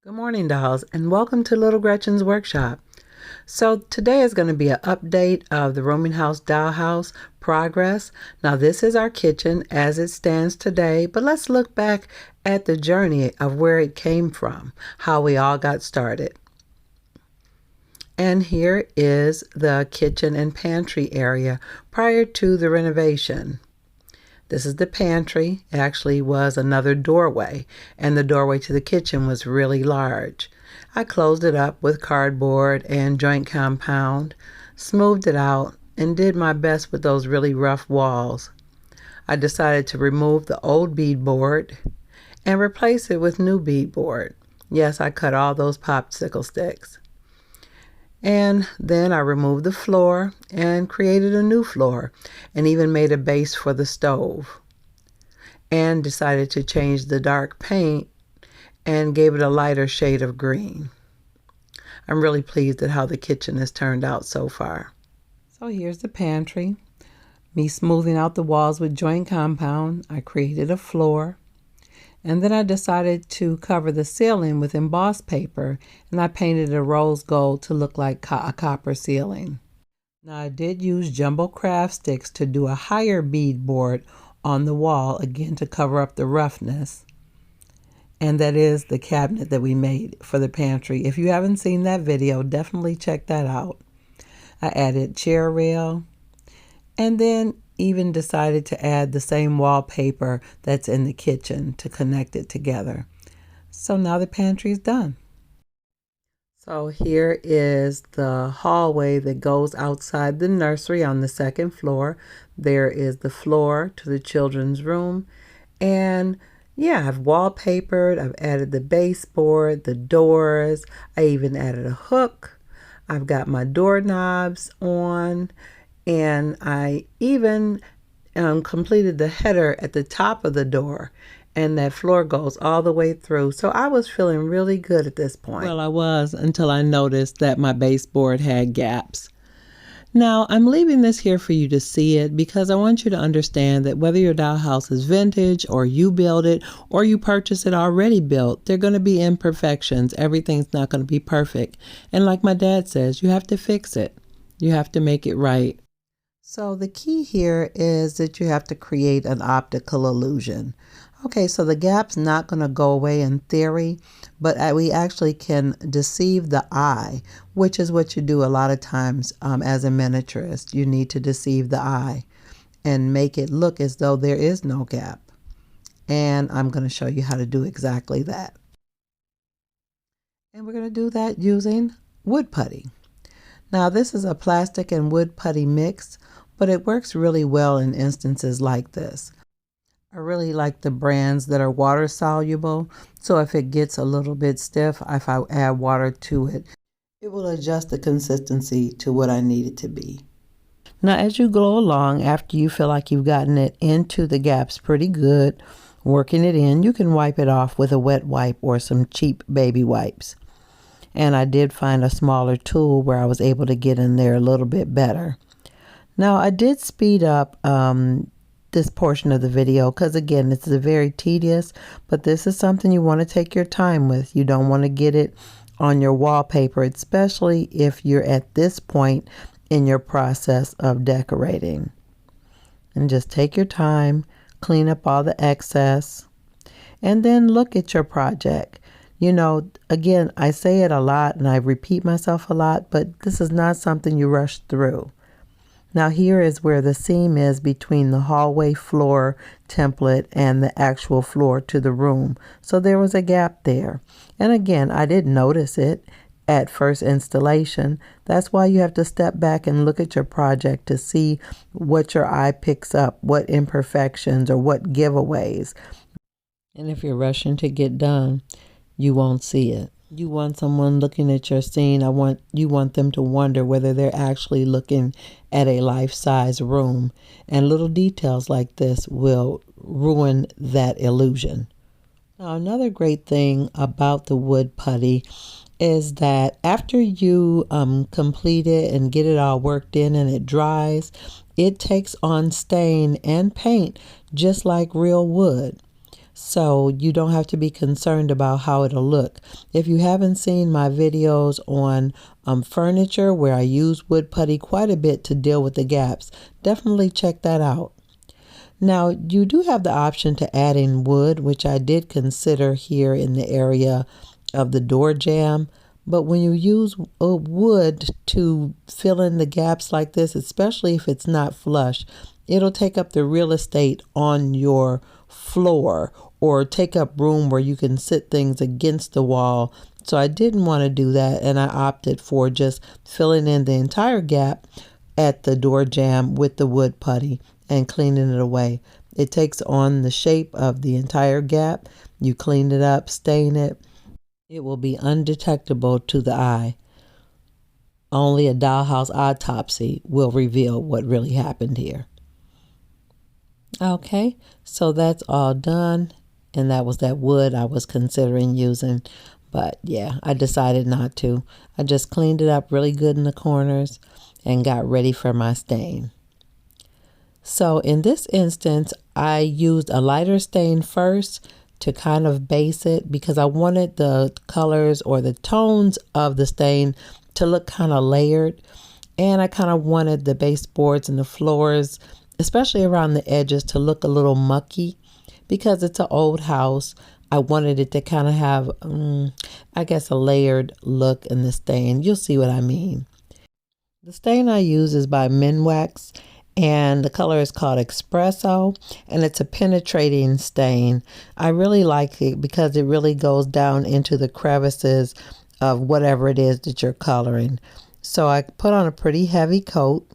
Good morning, dolls, and welcome to Little Gretchen's workshop. So today is going to be an update of the Rooming House Dollhouse progress. Now this is our kitchen as it stands today, but let's look back at the journey of where it came from, how we all got started. And here is the kitchen and pantry area prior to the renovation. This is the pantry. It actually was another doorway, and the doorway to the kitchen was really large. I closed it up with cardboard and joint compound, smoothed it out, and did my best with those really rough walls. I decided to remove the old beadboard and replace it with new beadboard. Yes, I cut all those popsicle sticks. And then I removed the floor and created a new floor and even made a base for the stove. And decided to change the dark paint and gave it a lighter shade of green. I'm really pleased at how the kitchen has turned out so far. So here's the pantry. Me smoothing out the walls with joint compound. I created a floor. And then I decided to cover the ceiling with embossed paper, and I painted a rose gold to look like a copper ceiling. Now I did use jumbo craft sticks to do a higher beadboard on the wall, again to cover up the roughness. And that is the cabinet that we made for the pantry. If you haven't seen that video, definitely check that out. I added chair rail, and then even decided to add the same wallpaper that's in the kitchen to connect it together. So now the pantry is done. So here is the hallway that goes outside the nursery on the second floor. There is the floor to the children's room. And yeah, I've wallpapered, I've added the baseboard, the doors, I even added a hook. I've got my doorknobs on. And I even completed the header at the top of the door, and that floor goes all the way through. So I was feeling really good at this point. Well, I was until I noticed that my baseboard had gaps. Now, I'm leaving this here for you to see it because I want you to understand that whether your dollhouse is vintage or you build it or you purchase it already built, there are going to be imperfections. Everything's not going to be perfect. And like my dad says, you have to fix it. You have to make it right. So the key here is that you have to create an optical illusion. Okay, so the gap's not going to go away in theory, but we actually can deceive the eye, which is what you do a lot of times as a miniaturist. You need to deceive the eye and make it look as though there is no gap. And I'm going to show you how to do exactly that. And we're going to do that using wood putty. Now this is a plastic and wood putty mix, but it works really well in instances like this. I really like the brands that are water soluble, so if it gets a little bit stiff, if I add water to it, it will adjust the consistency to what I need it to be. Now as you go along, after you feel like you've gotten it into the gaps pretty good, working it in, you can wipe it off with a wet wipe or some cheap baby wipes. And I did find a smaller tool where I was able to get in there a little bit better. Now I did speed up this portion of the video because again, it's very tedious, but this is something you want to take your time with. You don't want to get it on your wallpaper, especially if you're at this point in your process of decorating. And just take your time, clean up all the excess, and then look at your project. You know, again, I say it a lot and I repeat myself a lot, but this is not something you rush through. Now here is where the seam is between the hallway floor template and the actual floor to the room. So there was a gap there. And again, I didn't notice it at first installation. That's why you have to step back and look at your project to see what your eye picks up, what imperfections or what giveaways. And if you're rushing to get done, you won't see it. You want someone looking at your scene, you want them to wonder whether they're actually looking at a life-size room. And little details like this will ruin that illusion. Now, another great thing about the wood putty is that after you complete it and get it all worked in and it dries, it takes on stain and paint just like real wood. so you don't have to be concerned about how it'll look. If you haven't seen my videos on furniture where I use wood putty quite a bit to deal with the gaps, definitely check that out. Now, you do have the option to add in wood, which I did consider here in the area of the door jamb. But when you use wood to fill in the gaps like this, especially if it's not flush, it'll take up the real estate on your floor or take up room where you can sit things against the wall. So I didn't want to do that, and I opted for just filling in the entire gap at the door jamb with the wood putty and cleaning it away. It takes on the shape of the entire gap. You clean it up, stain it. It will be undetectable to the eye. Only a dollhouse autopsy will reveal what really happened here. Okay, so that's all done. And that was that wood I was considering using. But yeah, I decided not to. I just cleaned it up really good in the corners and got ready for my stain. So in this instance, I used a lighter stain first to kind of base it because I wanted the colors or the tones of the stain to look kind of layered. And I kind of wanted the baseboards and the floors, especially around the edges, to look a little mucky because it's an old house. I wanted it to kind of have, I guess, a layered look in the stain. You'll see what I mean. The stain I use is by Minwax, and the color is called Expresso, and it's a penetrating stain. I really like it because it really goes down into the crevices of whatever it is that you're coloring. So I put on a pretty heavy coat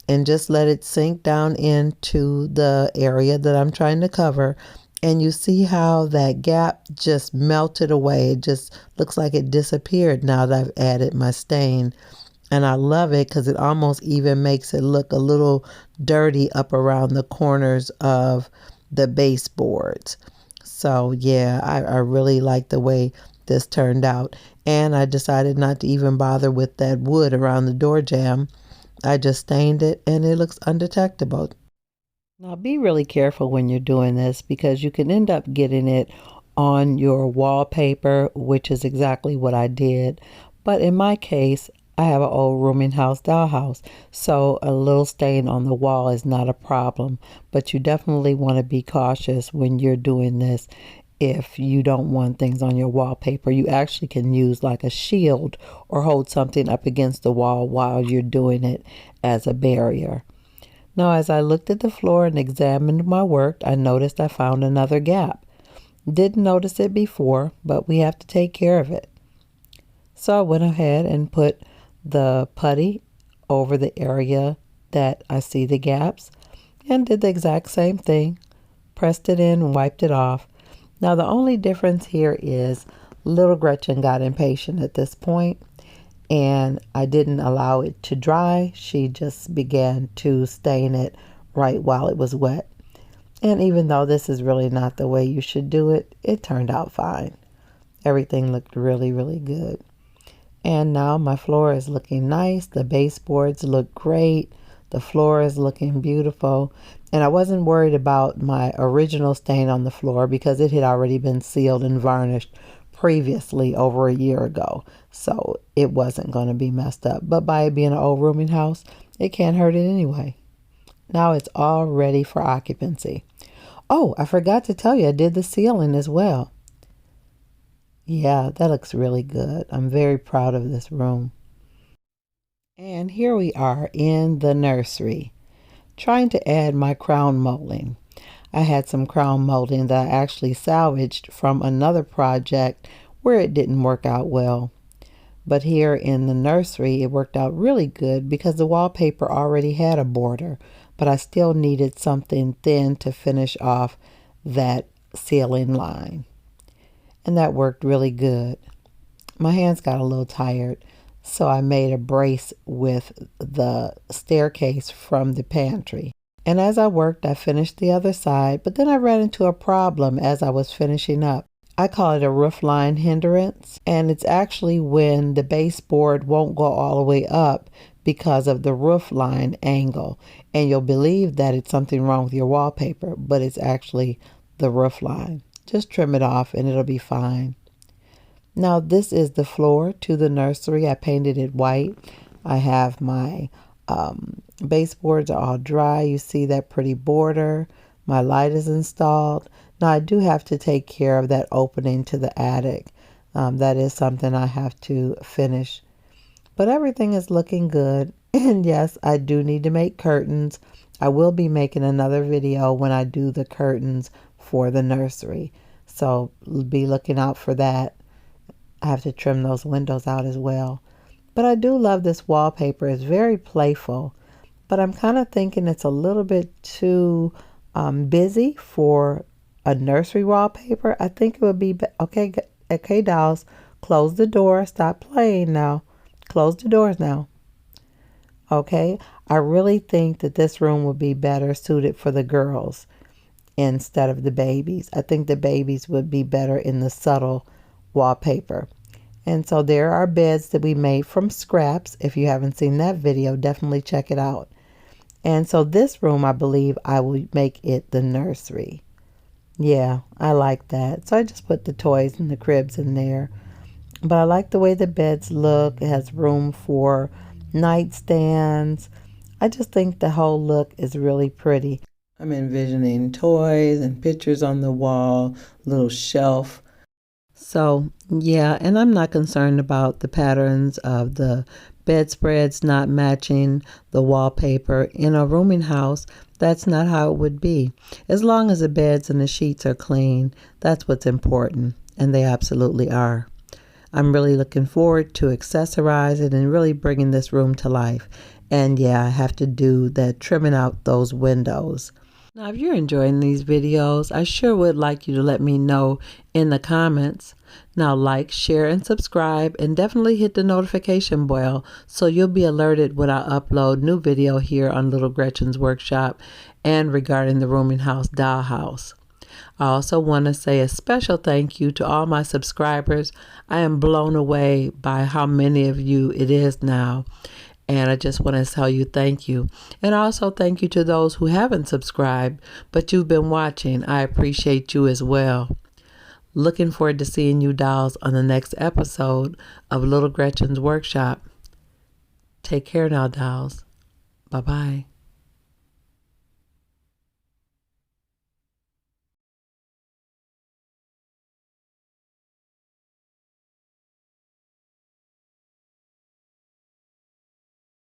and just let it sink down into the area that I'm trying to cover. And you see how that gap just melted away. It just looks like it disappeared now that I've added my stain. And I love it because it almost even makes it look a little dirty up around the corners of the baseboards. So yeah, I really like the way this turned out. And I decided not to even bother with that wood around the door jamb. I just stained it and it looks undetectable. Now be really careful when you're doing this because you can end up getting it on your wallpaper, which is exactly what I did. But in my case, I have an old Rooming House Dollhouse, so a little stain on the wall is not a problem. But you definitely want to be cautious when you're doing this. If you don't want things on your wallpaper, you actually can use like a shield or hold something up against the wall while you're doing it as a barrier. Now, as I looked at the floor and examined my work, I noticed I found another gap. Didn't notice it before, but we have to take care of it. So I went ahead and put the putty over the area that I see the gaps and did the exact same thing. Pressed it in and wiped it off. Now the only difference here is little Gretchen got impatient at this point and I didn't allow it to dry. She just began to stain it right while it was wet. And even though this is really not the way you should do it, it turned out fine. Everything looked really, really good. And now my floor is looking nice. The baseboards look great. The floor is looking beautiful. And I wasn't worried about my original stain on the floor because it had already been sealed and varnished previously over a year ago. So it wasn't going to be messed up. But by it being an old rooming house, it can't hurt it anyway. Now it's all ready for occupancy. Oh, I forgot to tell you, I did the ceiling as well. Yeah, that looks really good. I'm very proud of this room. And here we are in the nursery, trying to add my crown molding. I had some crown molding that I actually salvaged from another project where it didn't work out well. But here in the nursery, it worked out really good because the wallpaper already had a border, but I still needed something thin to finish off that ceiling line. And that worked really good. My hands got a little tired, so I made a brace with the staircase from the pantry. And as I worked, I finished the other side, but then I ran into a problem as I was finishing up. I call it a roofline hindrance, and it's actually when the baseboard won't go all the way up because of the roofline angle. And you'll believe that it's something wrong with your wallpaper, but it's actually the roofline. just trim it off and it'll be fine. Now this is the floor to the nursery. I painted it white. I have my baseboards are all dry. You see that pretty border. My light is installed. Now I do have to take care of that opening to the attic. That is something I have to finish. But everything is looking good. And yes, I do need to make curtains. I will be making another video when I do the curtains for the nursery. So be looking out for that. I have to trim those windows out as well. But I do love this wallpaper. It's very playful. But I'm kind of thinking it's a little bit too busy for a nursery wallpaper. I think it would be, okay, dolls, close the door. Stop playing now. Close the doors now. Okay, I really think that this room would be better suited for the girls instead of the babies. I think the babies would be better in the subtle wallpaper. And so there are beds that we made from scraps. If you haven't seen that video, definitely check it out. And so this room, I believe I will make it the nursery. Yeah, I like that. So I just put the toys and the cribs in there. But I like the way the beds look. It has room for nightstands. I just think the whole look is really pretty. I'm envisioning toys and pictures on the wall, little shelf. So yeah, and I'm not concerned about the patterns of the bedspreads not matching the wallpaper. In a rooming house, that's not how it would be. As long as the beds and the sheets are clean, that's what's important, and they absolutely are. I'm really looking forward to accessorizing and really bringing this room to life. And yeah, I have to do that, trimming out those windows. Now, if you're enjoying these videos, I sure would like you to let me know in the comments. Now, like, share, and subscribe, and definitely hit the notification bell so you'll be alerted when I upload new video here on Little Gretchen's Workshop and regarding the Rooming House Dollhouse. I also want to say a special thank you to all my subscribers. I am blown away by how many of you it is now. And I just want to tell you thank you. And also thank you to those who haven't subscribed, but you've been watching. I appreciate you as well. Looking forward to seeing you dolls on the next episode of Little Gretchen's Workshop. Take care now, dolls. Bye-bye.